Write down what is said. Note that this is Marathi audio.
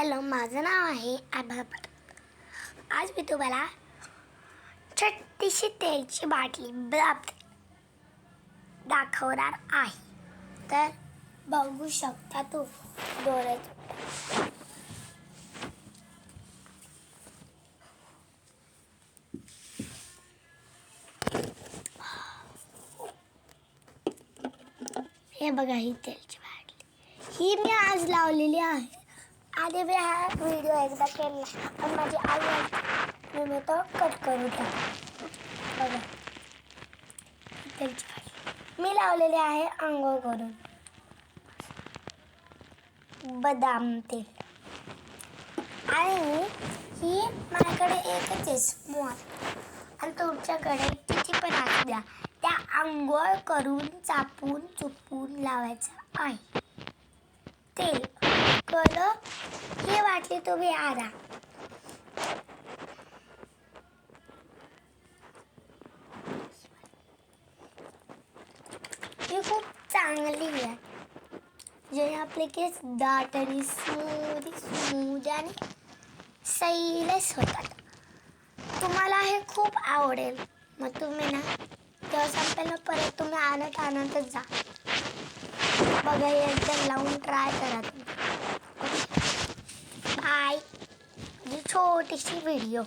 हॅलो, माझं नाव आहे आभा. आज मी तुम्हाला छोटीशी तेलची बाटली दाखवणार आहे. तर बघू शकता तू डोळ्यात. हे बघा, ही तेलची बाटली ही मी आज लावलेली आहे. आधी मी हा व्हिडिओ एकदा केला पण माझी आई मी तो कट करू टाकला. बघा, तेलची बाटली मी लावलेली आहे आंघोळ करून. बदाम तेल आणि ही माझ्याकडे एकच आहे स्मॉल, आणि तुमच्याकडे किती पण असू द्या, त्या आंघोळ करून चापून चुपून लावायचं आहे तेल. कळलं? ही वाटली तुम्ही आणा. ही खूप चांगली आहे, जे आपले केस दाट आणि स्मूथ आणि सैलस होतात. तुम्हाला हे खूप आवडेल. मग तुम्ही ना तेव्हा संपेल परत तुम्ही आणतच जा. बघा, एकदा लावून ट्राय करा तुम्ही. बाय. छोटीशी व्हिडिओ.